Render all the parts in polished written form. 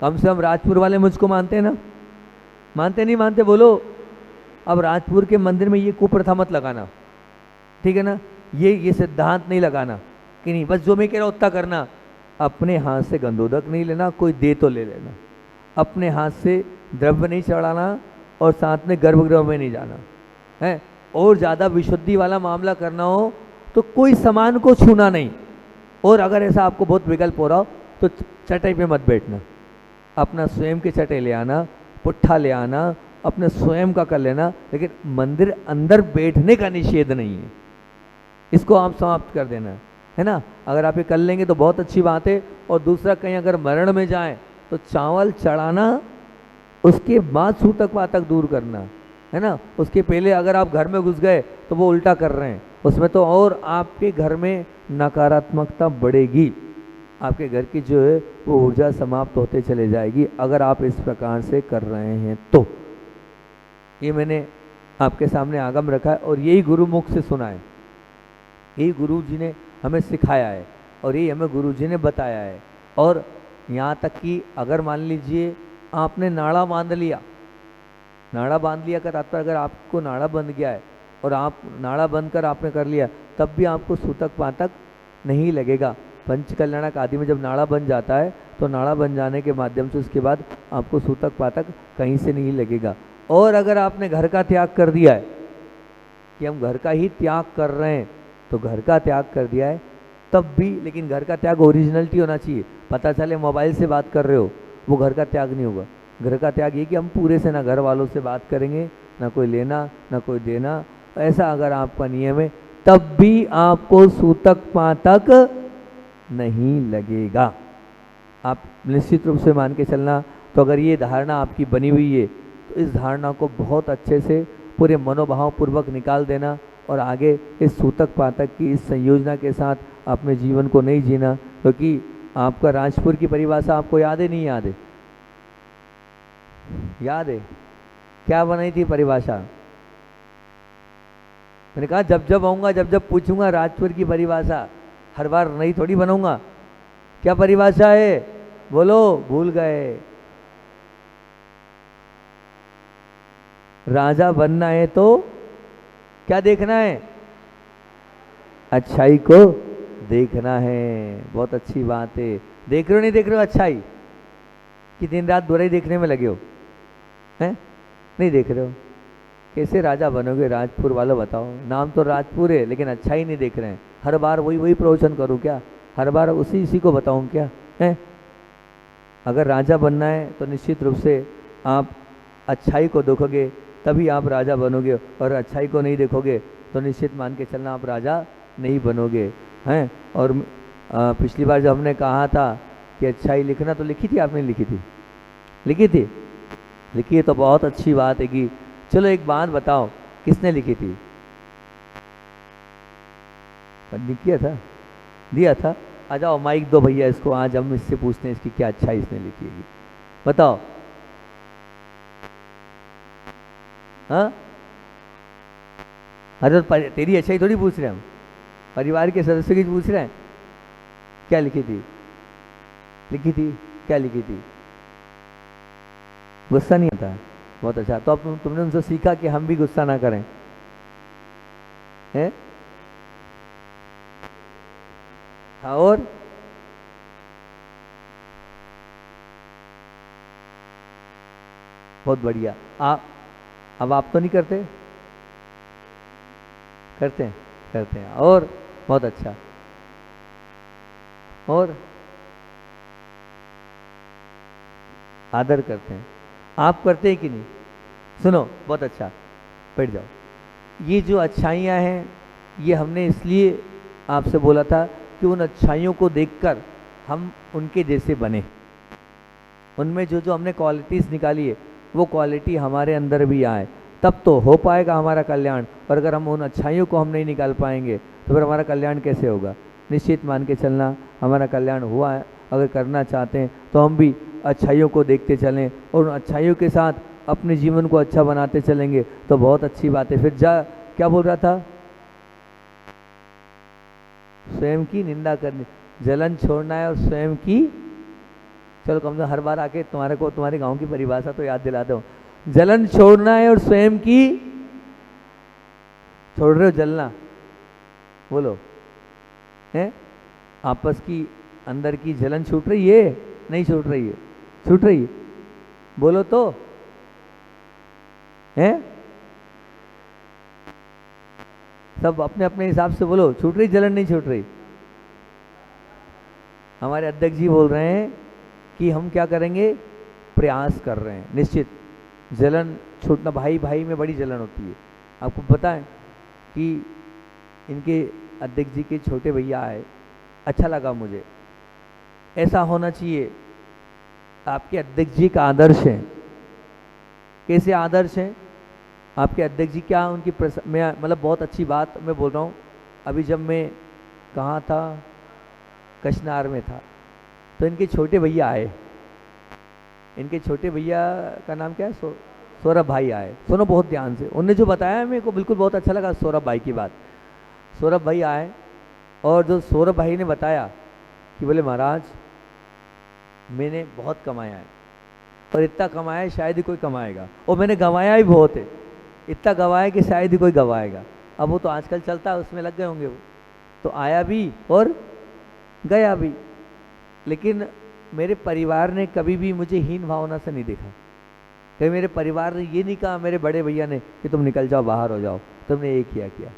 कम से कम राजपुर वाले मुझको मानते हैं ना, मानते नहीं मानते बोलो। अब राजपुर के मंदिर में ये कुप्रथा मत लगाना, ठीक है ना, ये सिद्धांत नहीं लगाना कि नहीं बस जो मैं कह रहा हूँ उतना करना। अपने हाथ से गंधोदक नहीं लेना, कोई दे तो ले लेना, अपने हाथ से द्रव्य नहीं चढ़ाना, और साथ में गर्भगृह में नहीं जाना है। और ज़्यादा विशुद्धि वाला मामला करना हो तो कोई सामान को छूना नहीं। और अगर ऐसा आपको बहुत विकल्प हो रहा हो तो चटाई पे मत बैठना, अपना स्वयं के चटाई ले आना, पुट्ठा ले आना, अपने स्वयं का कर लेना, लेकिन मंदिर अंदर बैठने का निषेध नहीं है, इसको आप समाप्त कर देना है ना। अगर आप ये कर लेंगे तो बहुत अच्छी बात है। और दूसरा, कहीं अगर मरण में जाए तो चावल चढ़ाना, उसके बाद सूतक पातक दूर करना है ना। उसके पहले अगर आप घर में घुस गए तो वो उल्टा कर रहे हैं, उसमें तो और आपके घर में नकारात्मकता बढ़ेगी, आपके घर की जो है वो ऊर्जा समाप्त होते चले जाएगी अगर आप इस प्रकार से कर रहे हैं तो। ये मैंने आपके सामने आगम रखा है और यही गुरु मुख से सुना है, यही गुरु जी ने हमें सिखाया है और यही हमें गुरु जी ने बताया है। और यहाँ तक कि अगर मान लीजिए आपने नाड़ा बांध लिया, नाड़ा बांध लिया का तात्पर्य अगर आपको नाड़ा बंध गया है और आप नाड़ा बंद कर आपने कर लिया, तब भी आपको सूतक पातक नहीं लगेगा। पंचकल्याणक आदि में जब नाड़ा बन जाता है तो नाड़ा बन जाने के माध्यम से उसके बाद आपको सूतक पातक कहीं से नहीं लगेगा। और अगर आपने घर का त्याग कर दिया है कि हम घर का ही त्याग कर रहे हैं, तो घर का त्याग कर दिया है तब भी, लेकिन घर का त्याग ओरिजिनलिटी होना चाहिए। पता चले मोबाइल से बात कर रहे हो, वो घर का त्याग नहीं होगा। घर का त्याग ये कि हम पूरे से ना घर वालों से बात करेंगे, ना कोई लेना ना कोई देना, ऐसा अगर आपका नियम है तब भी आपको सूतक पातक नहीं लगेगा। आप निश्चित रूप से मान के चलना। तो अगर ये धारणा आपकी बनी हुई है तो इस धारणा को बहुत अच्छे से पूरे मनोभाव पूर्वक निकाल देना और आगे इस सूतक पातक की इस संयोजना के साथ अपने जीवन को नहीं जीना। क्योंकि आपका राजपुर की परिभाषा आपको याद है नहीं याद है? याद है क्या बनाई थी परिभाषा? मैंने कहा जब जब आऊँगा जब जब पूछूंगा राजपुर की परिभाषा, हर बार नई थोड़ी बनाऊंगा। क्या परिभाषा है बोलो? भूल गए। राजा बनना है तो क्या देखना है? अच्छाई को देखना है। बहुत अच्छी बात है। देख रहे हो नहीं देख रहे हो अच्छाई कि दिन रात बुराई देखने में लगे हो? हैं? नहीं देख रहे हो? कैसे राजा बनोगे? राजपुर वालों बताओ। नाम तो राजपुर है लेकिन अच्छाई नहीं देख रहे हैं। हर बार वही प्रवचन करूं क्या? हर बार उसी को बताऊं क्या? है? अगर राजा बनना है तो निश्चित रूप से आप अच्छाई को देखोगे तभी आप राजा बनोगे, और अच्छाई को नहीं देखोगे तो निश्चित मान के चलना आप राजा नहीं बनोगे। हैं? और पिछली बार जब हमने कहा था कि अच्छाई लिखना, तो लिखी थी आपने? लिखी थी? लिखी थी? लिखी है तो बहुत अच्छी बात है। कि चलो एक बात बताओ, किसने लिखी थी? किया था? दिया था? आ जाओ माइक दो भैया इसको, आज हम इससे पूछते हैं इसकी क्या अच्छाई इसने लिखी है, बताओ। हाँ? अरे तो तेरी अच्छाई थोड़ी पूछ रहे हैं हम, परिवार के सदस्यों की पूछ रहे हैं। क्या लिखी थी? लिखी थी? क्या लिखी थी? गुस्सा नहीं आता? बहुत अच्छा। तो अब तुमने उनसे सीखा कि हम भी गुस्सा ना करें, हैं? हाँ, और बहुत बढ़िया। अब आप तो नहीं करते? करते हैं? करते हैं। और बहुत अच्छा। और आदर करते हैं। आप करते हैं कि नहीं? सुनो, बहुत अच्छा, बैठ जाओ। ये जो अच्छाइयाँ हैं ये हमने इसलिए आपसे बोला था कि उन अच्छाइयों को देखकर हम उनके जैसे बने। उनमें जो जो हमने क्वालिटीज़ निकाली है वो क्वालिटी हमारे अंदर भी आए, तब तो हो पाएगा हमारा कल्याण। और अगर हम उन अच्छाइयों को हम नहीं निकाल पाएंगे तो फिर हमारा कल्याण कैसे होगा? निश्चित मान के चलना हमारा कल्याण हुआ है। अगर करना चाहते हैं तो हम भी अच्छाइयों को देखते चलें और उन अच्छाइयों के साथ अपने जीवन को अच्छा बनाते चलेंगे तो बहुत अच्छी बात है। फिर क्या बोल रहा था? स्वयं की निंदा करनी, जलन छोड़ना है और स्वयं की चलो कम से कम हर बार आके तुम्हारे को तुम्हारे गांव की परिभाषा तो याद दिलाता हूँ। जलन छोड़ना है और स्वयं की छोड़ रहे हो जलना, बोलो है? आपस की अंदर की जलन छूट रही है? नहीं छूट रही है? छूट रही है? बोलो तो है? सब अपने अपने हिसाब से बोलो, छूट रही जलन नहीं छूट रही? हमारे अध्यक्ष जी बोल रहे हैं कि हम क्या करेंगे, प्रयास कर रहे हैं। निश्चित जलन छूटना, भाई भाई में बड़ी जलन होती है। आपको पता है कि इनके अध्यक्ष जी के छोटे भैया आए, अच्छा लगा मुझे, ऐसा होना चाहिए। आपके अध्यक्ष जी का आदर्श है। कैसे आदर्श है आपके अध्यक्ष जी? क्या उनकी मैं मतलब बहुत अच्छी बात मैं बोल रहा हूँ। अभी जब मैं कहाँ था, कचनार में था, तो इनके छोटे भैया आए। इनके छोटे भैया का नाम क्या है? सौरभ भाई आए। सुनो बहुत ध्यान से, उनने जो बताया मेरे को बिल्कुल बहुत अच्छा लगा सौरभ भाई की बात। सौरभ भाई आए और जो सौरभ भाई ने बताया कि बोले महाराज मैंने बहुत कमाया है और इतना कमाया है शायद ही कोई कमाएगा, और मैंने गंवाया भी बहुत है, इतना गंवाया कि शायद ही कोई गंवाएगा। अब वो तो आजकल चलता है, उसमें लग गए होंगे वो। तो आया भी और गया भी, लेकिन मेरे परिवार ने कभी भी मुझे हीन भावना से नहीं देखा। कभी मेरे परिवार ने ये नहीं कहा, मेरे बड़े भैया ने, कि तुम निकल जाओ बाहर हो जाओ, तुमने ये किया।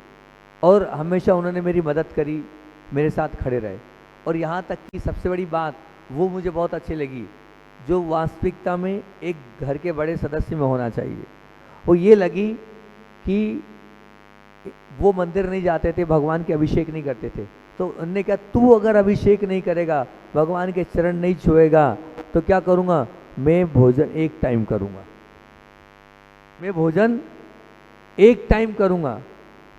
और हमेशा उन्होंने मेरी मदद करी, मेरे साथ खड़े रहे। और यहाँ तक कि सबसे बड़ी बात वो मुझे बहुत अच्छी लगी, जो वास्तविकता में एक घर के बड़े सदस्य में होना चाहिए, वो ये लगी कि वो मंदिर नहीं जाते थे, भगवान के अभिषेक नहीं करते थे। तो उन्होंने कहा तू अगर अभिषेक नहीं करेगा, भगवान के चरण नहीं छुएगा, तो क्या करूँगा मैं? भोजन एक टाइम करूँगा, मैं भोजन एक टाइम करूँगा।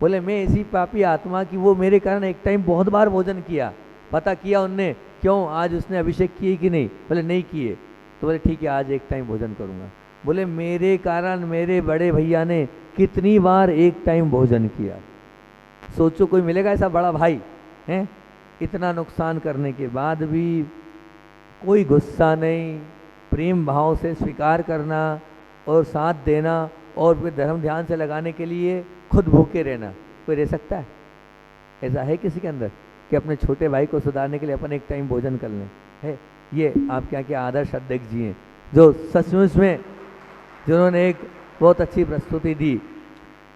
बोले मैं ऐसी पापी आत्मा कि वो मेरे कारण एक टाइम बहुत बार भोजन किया। पता किया उनने, क्यों आज उसने अभिषेक किए कि नहीं? बोले नहीं किए। तो बोले ठीक है आज एक टाइम भोजन करूँगा। बोले मेरे कारण मेरे बड़े भैया ने कितनी बार एक टाइम भोजन किया। सोचो कोई मिलेगा ऐसा बड़ा भाई हैं? इतना नुकसान करने के बाद भी कोई गुस्सा नहीं, प्रेम भाव से स्वीकार करना और साथ देना, और फिर धर्म ध्यान से लगाने के लिए खुद भूखे रहना। कोई रह सकता है? ऐसा है किसी के अंदर कि अपने छोटे भाई को सुधारने के लिए अपन एक टाइम भोजन कर लें? है? ये आपके यहाँ के आदर्श अध्यक्ष जी हैं, जो सचमुच में जिन्होंने एक बहुत अच्छी प्रस्तुति दी,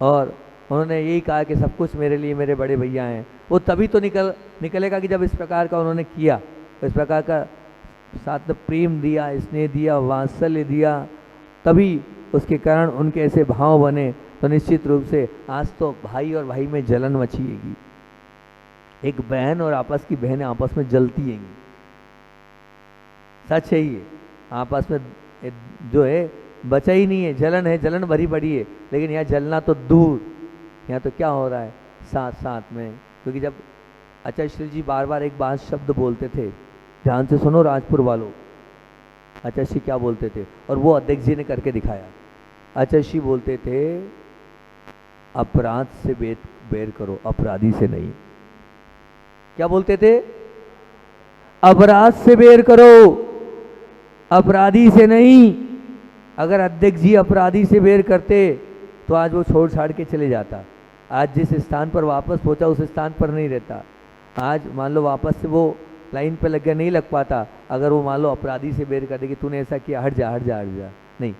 और उन्होंने यही कहा कि सब कुछ मेरे लिए मेरे बड़े भैया हैं। वो तभी तो निकलेगा कि जब इस प्रकार का उन्होंने किया, इस प्रकार का साथ में प्रेम दिया, स्नेह दिया, वात्सल्य दिया, तभी उसके कारण उनके ऐसे भाव बने। तो निश्चित रूप से आज तो भाई और भाई में जलन मचीएगी, एक बहन और आपस की बहनें आपस में जलती हैंगी। सच है ये, आपस में जो है बचा ही नहीं है, जलन है, जलन भरी पड़ी है। लेकिन यहाँ जलना तो दूर, यहाँ तो क्या हो रहा है साथ साथ में। क्योंकि जब आचार्य श्री जी बार बार एक बात शब्द बोलते थे, ध्यान से सुनो राजपुर वालों, आचार्य श्री क्या बोलते थे, और वो अध्यक्ष जी ने करके दिखाया। आचार्य श्री बोलते थे अपराध से बेर करो, अपराधी से नहीं। क्या बोलते थे? अपराध से बेर करो, अपराधी से नहीं। अगर अध्यक्ष जी अपराधी से बेर करते तो आज वो छोड़ छाड़ के चले जाता। आज जिस स्थान पर वापस पहुंचा उस स्थान पर नहीं रहता। आज मान लो वापस से वो लाइन पे लग गया, नहीं लग पाता अगर वो मान लो अपराधी से बेर कर दे कि तूने ऐसा किया, हट जा हट जा हट जा। नहीं,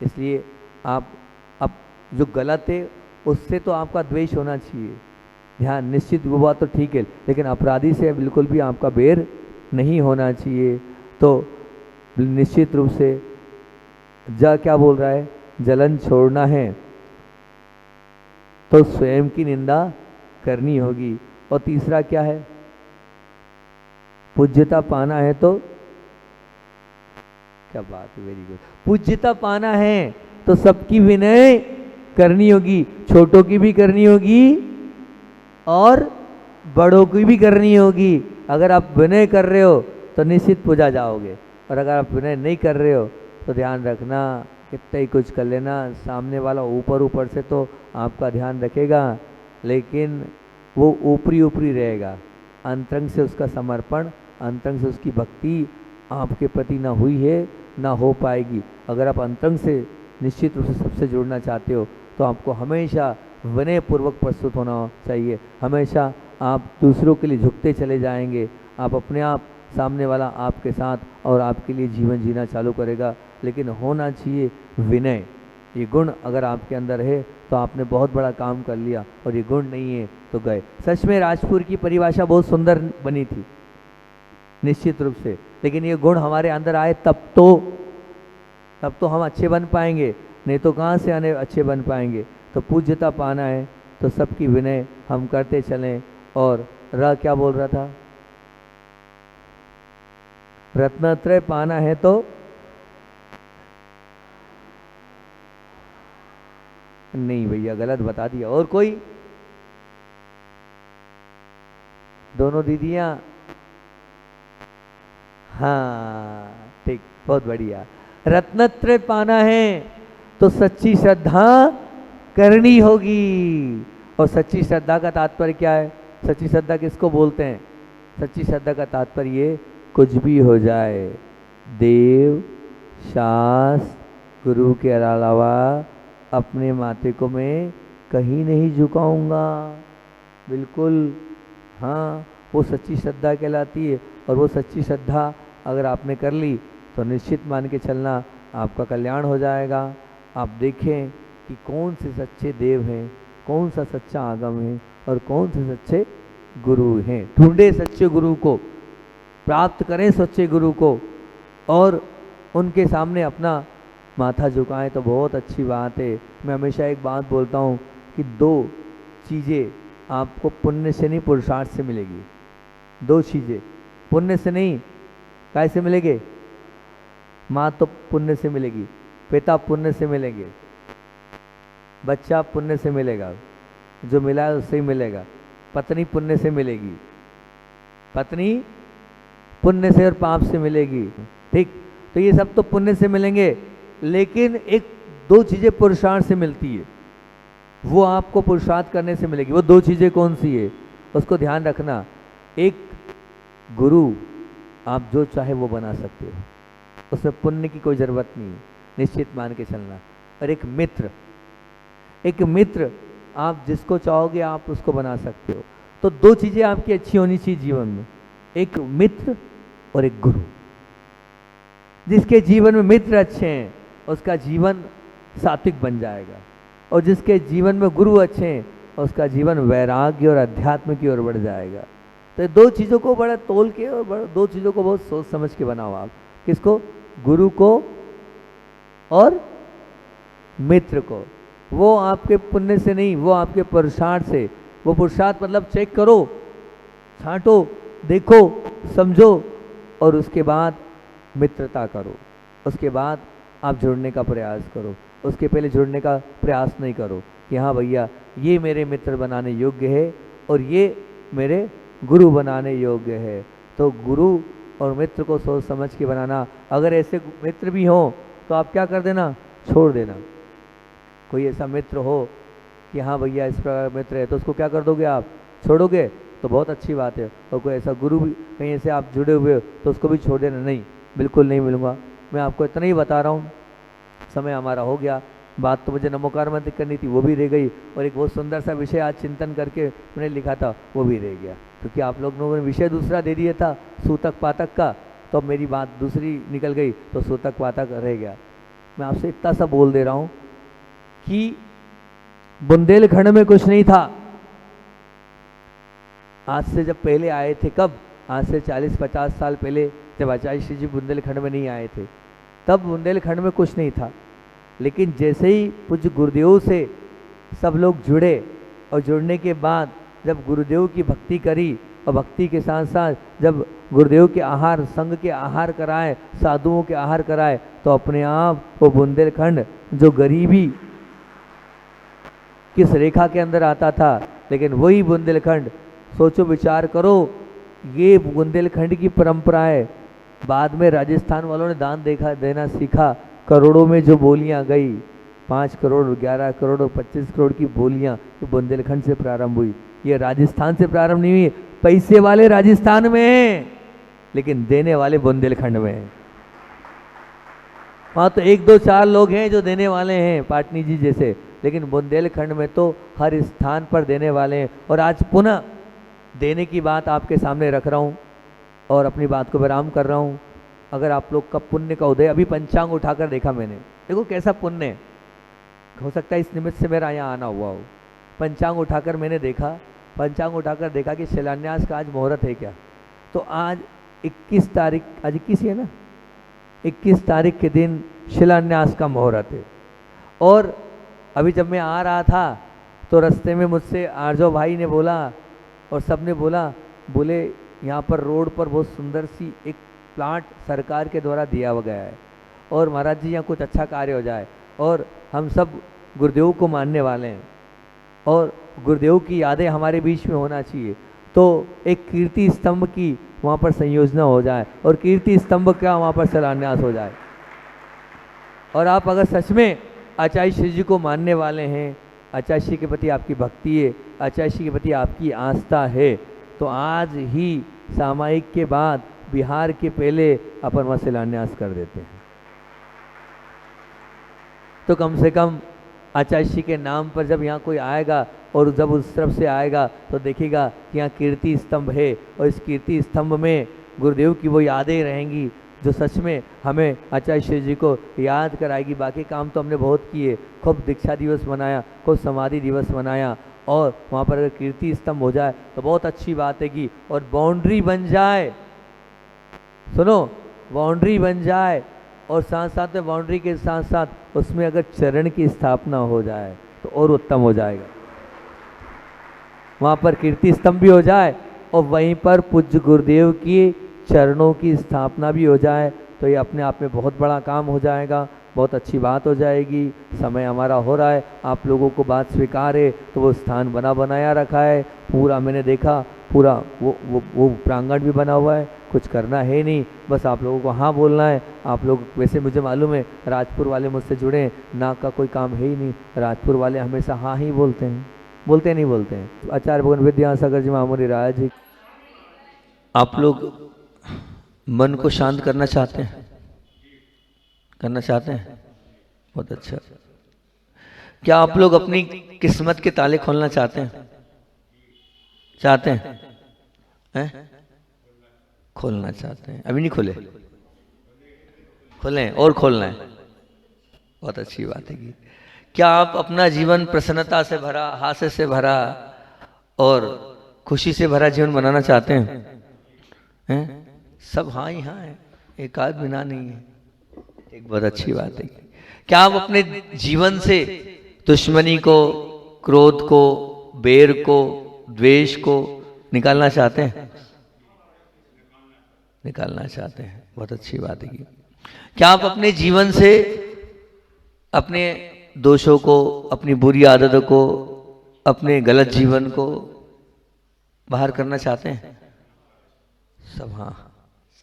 इसलिए आप अब जो गलत है उससे तो आपका द्वेष होना चाहिए, ध्यान, निश्चित वो बात तो ठीक है, लेकिन अपराधी से बिल्कुल भी आपका बेर नहीं होना चाहिए। तो निश्चित रूप से क्या बोल रहा है? जलन छोड़ना है तो स्वयं की निंदा करनी होगी। और तीसरा क्या है? पूज्यता पाना है तो, क्या बात है, वेरी गुड, पूज्यता पाना है तो सबकी विनय करनी होगी, छोटों की भी करनी होगी और बड़ों की भी करनी होगी। अगर आप विनय कर रहे हो तो निश्चित पूजा जाओगे, और अगर आप विनय नहीं कर रहे हो तो ध्यान रखना कितना ही कुछ कर लेना, सामने वाला ऊपर ऊपर से तो आपका ध्यान रखेगा, लेकिन वो ऊपरी ऊपरी रहेगा। अंतरंग से उसका समर्पण, अंतरंग से उसकी भक्ति आपके प्रति ना हुई है ना हो पाएगी। अगर आप अंतरंग से निश्चित रूप से सबसे जुड़ना चाहते हो तो आपको हमेशा विनयपूर्वक प्रस्तुत होना चाहिए। हमेशा आप दूसरों के लिए झुकते चले जाएंगे, आप अपने आप, सामने वाला आपके साथ और आपके लिए जीवन जीना चालू करेगा। लेकिन होना चाहिए विनय। ये गुण अगर आपके अंदर है तो आपने बहुत बड़ा काम कर लिया, और ये गुण नहीं है तो गए। सच में राजपुर की परिभाषा बहुत सुंदर बनी थी निश्चित रूप से, लेकिन ये गुण हमारे अंदर आए तब तो हम अच्छे बन पाएंगे, नहीं तो कहाँ से आने अच्छे बन पाएंगे। तो पूज्यता पाना है तो सबकी विनय हम करते चलें। और क्या बोल रहा था, रत्नत्रय पाना है तो नहीं भैया, गलत बता दिया। और कोई, दोनों दीदियां, हाँ ठीक, बहुत बढ़िया। रत्नत्रय पाना है तो सच्ची श्रद्धा करनी होगी। और सच्ची श्रद्धा का तात्पर्य क्या है? सच्ची श्रद्धा किसको बोलते हैं? सच्ची श्रद्धा का तात्पर्य ये, कुछ भी हो जाए, देव, शास्त्र, गुरु के अलावा अपने माथे को मैं कहीं नहीं झुकाऊंगा। बिल्कुल, हाँ, वो सच्ची श्रद्धा कहलाती है। और वो सच्ची श्रद्धा अगर आपने कर ली तो निश्चित मान के चलना आपका कल्याण हो जाएगा। आप देखें कि कौन से सच्चे देव हैं, कौन सा सच्चा आगम है और कौन से सच्चे गुरु हैं। ढूंढे सच्चे गुरु को, प्राप्त करें सच्चे गुरु को, और उनके सामने अपना माथा झुकाएं तो बहुत अच्छी बात है। मैं हमेशा एक बात बोलता हूँ कि दो चीज़ें आपको पुण्य से नहीं पुरुषार्थ से मिलेगी। दो चीज़ें पुण्य से नहीं, कैसे मिलेंगे? माँ तो पुण्य से मिलेगी, पिता पुण्य से मिलेंगे, बच्चा पुण्य से मिलेगा, जो मिला है उससे ही मिलेगा। पत्नी पुण्य से मिलेगी, पत्नी पुण्य से और पाप से मिलेगी। ठीक, तो ये सब तो पुण्य से मिलेंगे, लेकिन एक दो चीज़ें पुरुषार्थ से मिलती है, वो आपको पुरुषार्थ करने से मिलेगी। वो दो चीज़ें कौन सी है उसको ध्यान रखना। एक गुरु आप जो चाहे वो बना सकते हो, उसमें पुण्य की कोई ज़रूरत नहीं है, निश्चित मान के चलना। और एक मित्र आप जिसको चाहोगे आप उसको बना सकते हो। तो दो चीज़ें आपकी अच्छी होनी चाहिए जीवन में, एक मित्र और एक गुरु। जिसके जीवन में मित्र अच्छे हैं उसका जीवन सात्विक बन जाएगा, और जिसके जीवन में गुरु अच्छे हैं उसका जीवन वैराग्य और अध्यात्म की ओर बढ़ जाएगा। तो दो चीज़ों को बड़ा तोल के और दो चीज़ों को बहुत सोच समझ के बनाओ आप। किसको? गुरु को और मित्र को। वो आपके पुण्य से नहीं, वो आपके पुरुषार्थ से। वो पुरुषार्थ मतलब चेक करो, छांटो, देखो, समझो, और उसके बाद मित्रता करो। उसके बाद आप जुड़ने का प्रयास करो। उसके पहले जुड़ने का प्रयास नहीं करो कि हाँ भैया ये मेरे मित्र बनाने योग्य है और ये मेरे गुरु बनाने योग्य है। तो गुरु और मित्र को सोच समझ के बनाना। अगर ऐसे मित्र भी हों तो आप क्या कर देना, छोड़ देना। कोई ऐसा मित्र हो कि हाँ भैया इस प्रकार मित्र है, तो उसको क्या कर दोगे आप, छोड़ोगे, तो बहुत अच्छी बात है। और कोई ऐसा गुरु भी कहीं से आप जुड़े हुए हो तो उसको भी छोड़ देना, नहीं, बिल्कुल नहीं मिलूंगा। मैं आपको इतना ही बता रहा हूँ। समय हमारा हो गया। बात तो मुझे नमोकार मंत्र करनी थी, वो भी रह गई, और एक बहुत सुंदर सा विषय आज चिंतन करके मैंने लिखा था, वो भी रह गया, क्योंकि आप लोगों ने विषय दूसरा दे दिया था सूतक पातक का, तो अब मेरी बात दूसरी निकल गई तो सूतक पातक रह गया। मैं आपसे इतना सा बोल दे रहा हूँ कि बुंदेलखंड में कुछ नहीं था। आज से जब पहले आए थे, कब, आज से 40-50 साल पहले जब आचार्य श्री जी बुंदेलखंड में नहीं आए थे, तब बुंदेलखंड में कुछ नहीं था। लेकिन जैसे ही पूज्य गुरुदेव से सब लोग जुड़े, और जुड़ने के बाद जब गुरुदेव की भक्ति करी, और भक्ति के साथ साथ जब गुरुदेव के आहार, संघ के आहार कराए, साधुओं के आहार कराए, तो अपने आप वो बुंदेलखंड जो गरीबी किस रेखा के अंदर आता था, लेकिन वही बुंदेलखंड, सोचो विचार करो, ये बुंदेलखंड की परंपरा है। बाद में राजस्थान वालों ने दान देना सीखा, करोड़ों में जो बोलियां गई, 5 करोड़, 11 करोड़ और 25 करोड़ की बोलियां, ये बुंदेलखंड से प्रारंभ हुई। ये राजस्थान से प्रारंभ नहीं हुई, पैसे वाले राजस्थान में हैं, लेकिन देने वाले बुंदेलखंड में हैं। वहाँ तो 1 2 4 लोग हैं जो देने वाले हैं, पाटनी जी जैसे, लेकिन बुंदेलखंड में तो हर स्थान पर देने वाले हैं। और आज पुनः देने की बात आपके सामने रख रहा हूँ और अपनी बात को विराम कर रहा हूँ। अगर आप लोग का पुण्य का उदय, अभी पंचांग उठाकर देखा मैंने, देखो कैसा पुण्य है। हो सकता है इस निमित्त से मेरा यहाँ आना हुआ हो। पंचांग उठाकर मैंने देखा, पंचांग उठाकर देखा कि शिलान्यास का आज मुहूर्त है क्या। तो आज 21 तारीख, आज 21 है ना, 21 तारीख के दिन शिलान्यास का मुहूर्त है। और अभी जब मैं आ रहा था तो रास्ते में मुझसे आरजो भाई ने बोला और सब ने बोले यहाँ पर रोड पर बहुत सुंदर सी एक प्लांट सरकार के द्वारा दिया गया है और महाराज जी यहाँ कुछ अच्छा कार्य हो जाए। और हम सब गुरुदेव को मानने वाले हैं और गुरुदेव की यादें हमारे बीच में होना चाहिए। तो एक कीर्ति स्तंभ की वहाँ पर संयोजना हो जाए और कीर्ति स्तंभ का वहाँ पर शिलान्यास हो जाए। और आप अगर सच में आचार्य श्री जी को मानने वाले हैं, आचार्य श्री के प्रति आपकी भक्ति है, आचार्य श्री के प्रति आपकी आस्था है, तो आज ही सामायिक के बाद बिहार के पहले अपन वहाँ शिलान्यास कर देते हैं। तो कम से कम आचार्य श्री के नाम पर जब यहाँ कोई आएगा और जब उस तरफ से आएगा तो देखेगा कि यहाँ कीर्ति स्तंभ है और इस कीर्ति स्तंभ में गुरुदेव की वो यादें रहेंगी जो सच में हमें आचार्य श्री जी को याद कराएगी। बाकी काम तो हमने बहुत किए, खूब दीक्षा दिवस मनाया, खूब समाधि दिवस मनाया, और वहाँ पर अगर कीर्ति स्तंभ हो जाए तो बहुत अच्छी बात है कि, और बाउंड्री बन जाए, सुनो, बाउंड्री बन जाए और साथ साथ में बाउंड्री के साथ साथ उसमें अगर चरण की स्थापना हो जाए तो और उत्तम हो जाएगा। वहाँ पर कीर्ति स्तंभ भी हो जाए और वहीं पर पूज्य गुरुदेव की चरणों की स्थापना भी हो जाए तो ये अपने आप में बहुत बड़ा काम हो जाएगा, बहुत अच्छी बात हो जाएगी। समय हमारा हो रहा है, आप लोगों को बात स्वीकार है तो वो स्थान बनाया रखा है पूरा, मैंने देखा पूरा वो प्रांगण भी बना हुआ है, कुछ करना है नहीं, बस आप लोगों को हाँ बोलना है। आप लोग, वैसे मुझे मालूम है राजपुर वाले मुझसे जुड़े हैं, ना का कोई काम है ही नहीं, राजपुर वाले हमेशा हाँ ही बोलते हैं, बोलते नहीं बोलते हैं। आचार्य भगवान विद्यासागर जी महामुनि राय जी, आप लोग मन को शांत करना चाहते हैं, करना चाहते हैं, बहुत अच्छा। क्या आप लोग अपनी किस्मत के ताले खोलना चाहते हैं, चाहते हैं, हैं? खोलना चाहते हैं, अभी नहीं खोले, खोलें और खोलना है, बहुत अच्छी बात है। कि क्या आप अपना जीवन प्रसन्नता से भरा, हास्य से भरा और खुशी से भरा जीवन बनाना चाहते हैं? हैं? सब हाँ ही हाँ है, एक आध बिना नहीं है, एक बहुत अच्छी बात है। क्या आप अपने जीवन से दुश्मनी को, क्रोध को, बैर को, द्वेष को निकालना चाहते हैं? निकालना चाहते हैं, बहुत अच्छी बात है। क्या आप अपने जीवन से अपने दोषों को, अपनी बुरी आदतों को, अपने गलत जीवन को बाहर करना चाहते हैं? सब हाँ,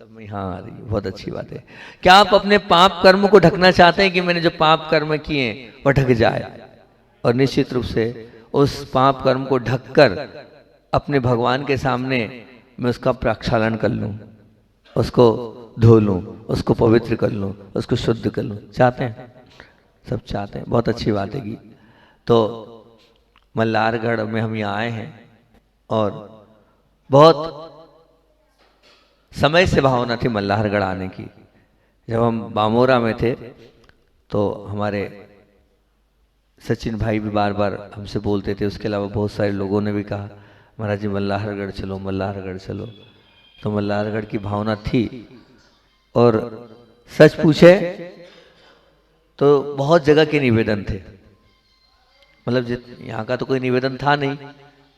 सब में हाँ आ रही है, बहुत अच्छी बात है। क्या आप अपने पाप कर्म को ढकना चाहते हैं कि मैंने जो पाप कर्म किए वह ढक जाए? और निश्चित रूप से उस पाप कर्म को ढककर अपने भगवान के सामने मैं उसका प्रक्षालन कर लूं, उसको धो लूं, उसको पवित्र कर लूं, उसको शुद्ध कर लूं। चाहते हैं, सब चाहते हैं, बहुत अच्छी बात है। कि तो मल्हारगढ़ में हम यहाँ आए हैं और बहुत समय से भावना थी मल्हारगढ़ आने की। जब हम बामोरा में थे तो हमारे सचिन भाई भी बार बार हमसे बोलते थे, उसके अलावा बहुत सारे लोगों ने भी कहा महाराज जी मल्हारगढ़ चलो, मल्हारगढ़ चलो। तो मल्हारगढ़ की भावना थी और सच पूछे तो बहुत जगह के निवेदन थे, मतलब यहाँ का तो कोई निवेदन था नहीं,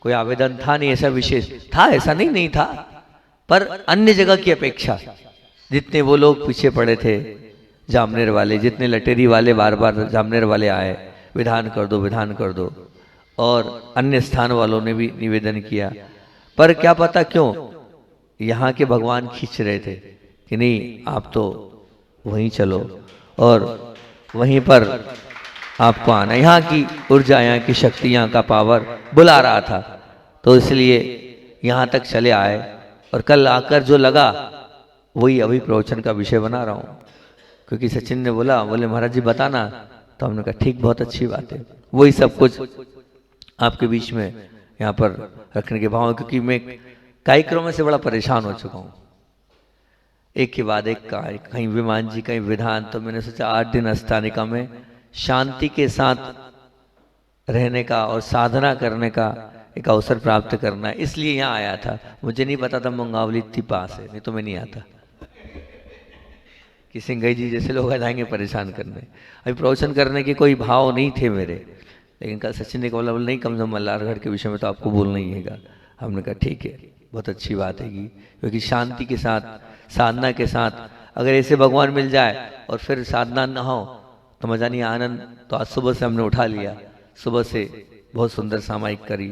कोई आवेदन था नहीं, ऐसा विशेष था, ऐसा नहीं था, पर अन्य जगह की अपेक्षा जितने वो लोग पीछे पड़े थे, जामनेर वाले, जितने लटेरी वाले बार बार जामनेर वाले आए, विधान कर दो, विधान कर दो, और अन्य स्थान वालों ने भी निवेदन किया, पर क्या पता क्यों यहाँ के भगवान खींच रहे थे कि नहीं आप तो वहीं चलो और वहीं पर आपको आना। यहाँ की ऊर्जा, यहाँ की शक्ति, यहाँ का पावर बुला रहा था, तो इसलिए यहाँ तक चले आए। और कल आकर जो लगा वही अभी प्रवचन का विषय बना रहा हूँ, क्योंकि सचिन ने बोला, बोले महाराज जी बताना, तो हमने कहा ठीक, बहुत अच्छी बात है। वही सब कुछ आपके बीच में यहाँ पर रखने के भाव, क्योंकि मैं कार्यक्रमों से बड़ा परेशान हो चुका हूँ, एक के बाद एक कार्य, कहीं विमान जी कहीं विधान। तो मैंने सोचा 8 दिन अस्थानिका में शांति के साथ रहने का और साधना करने का एक अवसर प्राप्त करना है, इसलिए यहाँ आया था। मुझे नहीं पता था मुंगावली इतनी पास है, नहीं तो मैं नहीं आता कि सिंघई जी जैसे लोग आ जाएंगे परेशान करने। अभी प्रवचन करने के कोई भाव नहीं थे मेरे, लेकिन कल सचिन ने बोला नहीं, कम से कम मल्हारगढ़ के विषय में तो आपको बोलना ही है। हमने कहा ठीक है, बहुत अच्छी बात है, क्योंकि शांति के साथ साधना के साथ अगर ऐसे भगवान मिल जाए और फिर साधना ना हो तो मजा नहीं, आनंद। तो आज सुबह से हमने उठा लिया, सुबह से बहुत सुंदर सामायिक करी,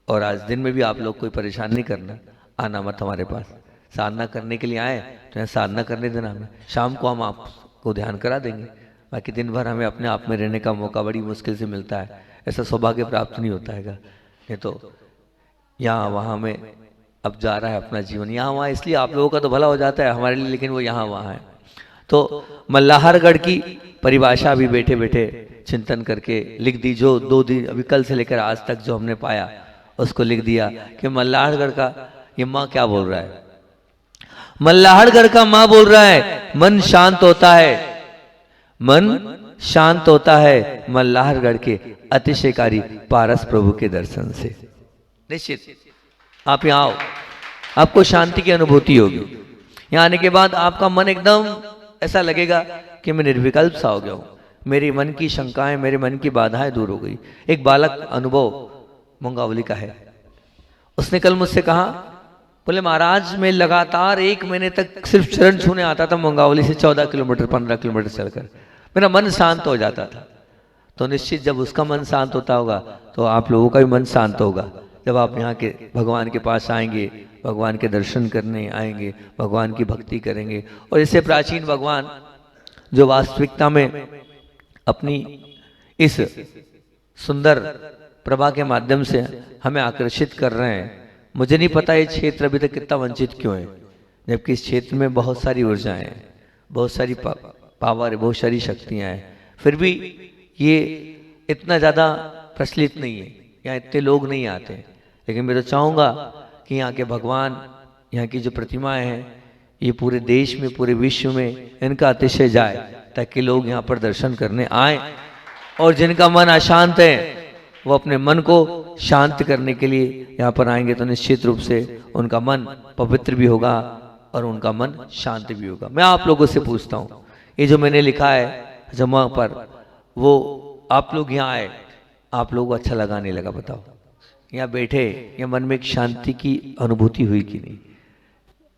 और आज दिन में भी आप लोग कोई परेशान नहीं करना, आना मत हमारे पास। साधना करने के लिए आए तो यहाँ साधना करने देना हमें, शाम को हम आपको ध्यान करा देंगे। बाकी दिन भर हमें अपने आप में रहने का मौका बड़ी मुश्किल से मिलता है, ऐसा सौभाग्य प्राप्त नहीं होता है। नहीं तो यहाँ वहाँ में अब जा रहा है अपना जीवन, यहाँ वहाँ, इसलिए आप लोगों का तो भला हो जाता है हमारे लिए, लेकिन वो यहाँ वहाँ है। तो मल्हारगढ़ की परिभाषा भी बैठे बैठे चिंतन करके लिख दी, जो 2 दिन अभी कल से लेकर आज तक जो हमने पाया उसको लिख दिया कि मल्हारगढ़ का ये माँ क्या बोल रहा है। मल्हारगढ़ का माँ बोल रहा है मन शांत होता है, मन शांत होता है मल्हारगढ़ के अतिशयकारी पारस प्रभु के दर्शन से। निश्चित आप यहाँ आओ, आपको शांति की अनुभूति होगी। यहाँ आने के बाद आपका मन एकदम ऐसा लगेगा कि मैं निर्विकल्प सा हो गया हूँ, मेरे मन की शंकाएं, मेरे मन की बाधाएं दूर हो गई। एक बालक अनुभव मुंगावली का है, उसने कल मुझसे कहा, बोले महाराज मैं लगातार 1 महीने तक सिर्फ चरण छूने आता था मुंगावली से 14 किलोमीटर 15 किलोमीटर चलकर, मेरा मन शांत हो जाता था। तो निश्चित जब उसका मन शांत होता होगा तो आप लोगों का भी मन शांत होगा। जब आप यहाँ के भगवान के पास आएंगे, भगवान के दर्शन करने आएंगे, भगवान की भक्ति करेंगे, और इससे प्राचीन भगवान जो वास्तविकता में अपनी इस सुंदर प्रभा के माध्यम से हमें आकर्षित कर रहे हैं। मुझे नहीं पता ये क्षेत्र अभी तक कितना वंचित क्यों है, जबकि इस क्षेत्र में बहुत सारी ऊर्जाएं हैं, बहुत सारी पावर है, बहुत सारी शक्तियां हैं, फिर भी ये इतना ज़्यादा प्रचलित नहीं है, यहाँ इतने लोग नहीं आते। लेकिन मैं तो चाहूँगा कि यहाँ के भगवान, यहाँ की जो प्रतिमाएं हैं, ये पूरे देश में, पूरे विश्व में इनका अतिशय जाए, ताकि लोग यहाँ पर दर्शन करने आए, और जिनका मन अशांत है वो अपने मन को शांत करने के लिए यहाँ पर आएंगे, तो निश्चित रूप से उनका मन पवित्र भी होगा और उनका मन शांत भी होगा। मैं आप लोगों से पूछता हूँ, ये जो मैंने लिखा है जमा पर, वो आप लोग यहाँ आए, आप लोगों को अच्छा लगा नहीं लगा बताओ? यहाँ बैठे या मन में एक शांति की अनुभूति हुई कि नहीं?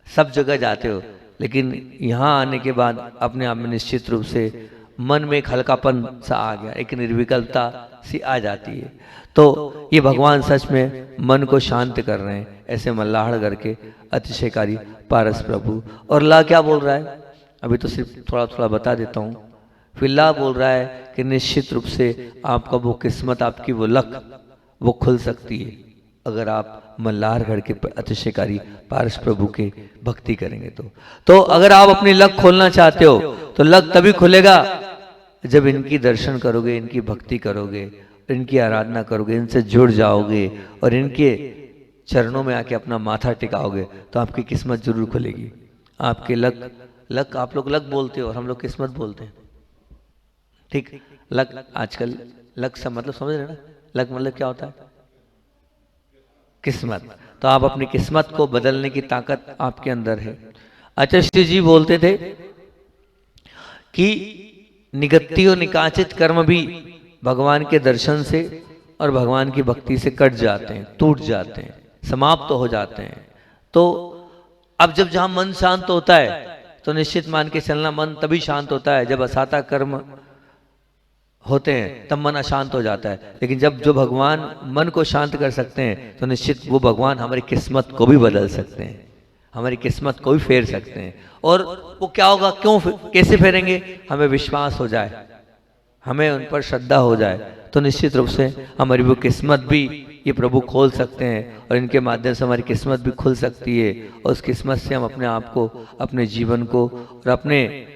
सब जगह जाते हो, लेकिन यहाँ आने के बाद अपने आप में निश्चित रूप से मन में एक हल्कापन सा आ गया, एक निर्विकल्पता सी आ जाती है। तो ये भगवान सच में मन को शांत कर रहे हैं, ऐसे मल्हारगढ़ के अतिशयकारी पारस प्रभु। और ला क्या बोल रहा है, अभी तो सिर्फ थोड़ा थोड़ा बता देता हूँ। फिर ला बोल रहा है कि निश्चित रूप से आपका वो किस्मत, आपकी वो लक, वो खुल सकती है अगर आप मल्हारगढ़ के अतिशयकारी पारस प्रभु के भक्ति करेंगे। तो अगर आप अपनी लक खोलना चाहते हो तो लक तभी खुलेगा जब इनकी दर्शन करोगे, इनकी भक्ति करोगे, इनकी आराधना करोगे, इनसे जुड़ जाओगे और इनके चरणों में आके अपना माथा टिकाओगे, तो आपकी किस्मत जरूर खुलेगी। आपके लक आप लोग लक बोलते हो और हम लोग किस्मत बोलते हैं, ठीक? लक आजकल लक से मतलब समझ रहे ना, लक मतलब क्या होता है? किस्मत। तो आप अपनी किस्मत को बदलने की ताकत आपके अंदर है। आचार्य जी बोलते थे कि निगत्ति और निकाचित कर्म भी भगवान के दर्शन से और भगवान की भक्ति से कट जाते हैं, टूट जाते हैं, समाप्त हो जाते हैं। तो अब जब जहां मन शांत होता है तो निश्चित मान के चलना, मन तभी शांत होता है जब असाता कर्म होते हैं, तब मन अशांत हो जाता है। लेकिन जब जो भगवान मन को शांत कर सकते हैं तो निश्चित वो भगवान हमारी किस्मत को भी बदल सकते हैं, हमारी किस्मत को भी फेर सकते हैं। और वो क्या होगा, क्यों, कैसे फेरेंगे? हमें विश्वास हो जाए, हमें उन पर श्रद्धा हो जाए, तो निश्चित रूप से हमारी वो किस्मत भी ये प्रभु खोल सकते हैं और इनके माध्यम से हमारी किस्मत भी खुल सकती है और उस किस्मत से हम अपने आप को, अपने जीवन को और अपने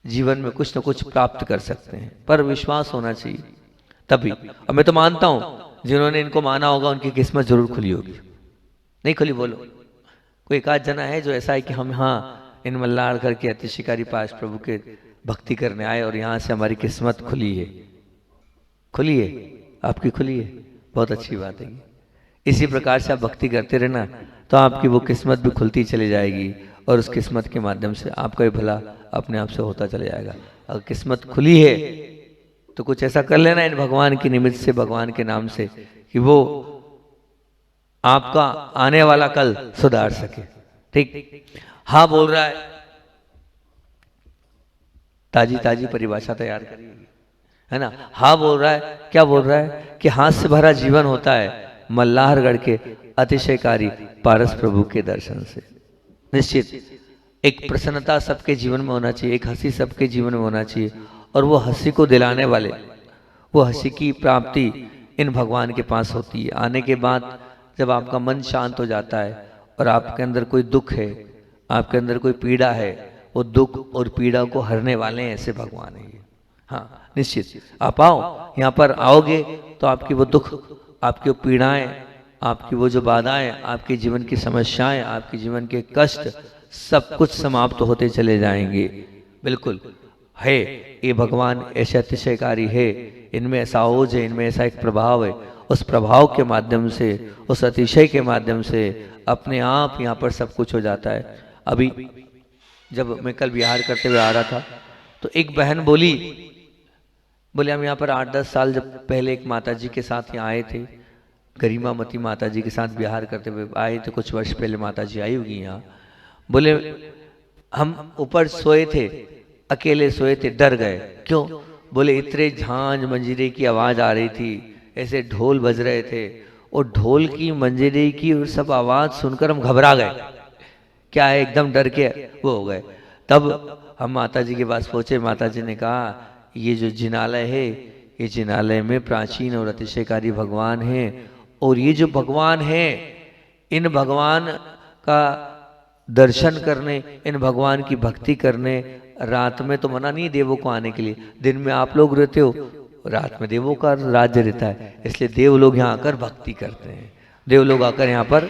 जीवन में कुछ न कुछ प्राप्त कर सकते हैं। पर विश्वास होना चाहिए तभी। और मैं तो मानता हूं जिन्होंने इनको माना होगा उनकी किस्मत जरूर खुली होगी। नहीं खुली बोलो? कोई एक आध जना है जो ऐसा है कि हम हाँ इन मल्लाड़ करके अतिशिकारी पास प्रभु के भक्ति करने आए और यहाँ से हमारी किस्मत खुली है। खुली है? आपकी खुली है? बहुत अच्छी बात है। इसी प्रकार से आप भक्ति करते रहना तो आपकी वो किस्मत भी खुलती चली जाएगी और उस किस्मत के माध्यम से आपका भी भला अपने आप से होता चला जाएगा। अगर किस्मत खुली है तो कुछ ऐसा कर लेना इन भगवान की निमित्त से, भगवान के नाम से, कि वो आपका आने वाला कल सुधार सके। ठीक? हाँ बोल रहा है, ताजी ताजी परिभाषा तैयार करिए, है ना। हाँ बोल रहा है, क्या बोल रहा है कि हाथ से भरा जीवन होता है मल्लाहरगढ़ के अतिशयकारी पारस प्रभु के दर्शन से। निश्चित एक प्रसन्नता सबके जीवन में होना चाहिए, एक हंसी सबके जीवन में होना चाहिए और वो हंसी को दिलाने वाले, वो हंसी की प्राप्ति इन भगवान के पास होती है। आने के बाद जब आपका मन शांत हो जाता है और आपके अंदर कोई दुख है, आपके अंदर कोई पीड़ा है, वो दुख और पीड़ा को हरने वाले हैं ऐसे भगवान है। हाँ निश्चित आप आओ, यहाँ पर आओगे तो आपकी वो दुख, आपकी वो पीड़ाएं, आपकी वो जो बाधाएं, आपके जीवन की समस्याएं, आपके जीवन के कष्ट सब कुछ समाप्त होते चले जाएंगे। बिल्कुल है, ये भगवान ऐसे अतिशयकारी है, इनमें ऐसा ओज है, इनमें ऐसा एक प्रभाव है। उस प्रभाव के माध्यम से, उस अतिशय के माध्यम से अपने आप यहाँ पर सब कुछ हो जाता है। अभी जब मैं कल विहार करते हुए आ रहा था तो एक बहन बोली, बोले हम यहाँ पर 8-10 साल जब पहले एक माता जी के साथ यहाँ आए थे, गरिमामती माता जी के साथ विहार करते हुए आए थे। कुछ वर्ष पहले माता जी आई होगी यहाँ। बोले हम ऊपर सोए थे, अकेले सोए थे, डर गए। क्यों? बोले इतने झांझ मंजीरे की आवाज आ रही थी, ऐसे ढोल बज रहे थे और ढोल की मंजीरे की और सब आवाज सुनकर हम घबरा गए। क्या है, एकदम डर के वो हो गए। तब हम माता जी के पास पहुंचे। माता जी ने कहा ये जो जिनालय है, ये जिनालय में प्राचीन और अतिशयकारी भगवान है और ये जो भगवान है, इन भगवान का दर्शन करने, इन भगवान की भक्ति करने, रात में तो मना नहीं देवों को आने के लिए, दिन में आप लोग रहते हो, रात में देवों का राज्य रहता है, इसलिए देव लोग यहाँ आकर भक्ति करते हैं। देव लोग आकर यहाँ पर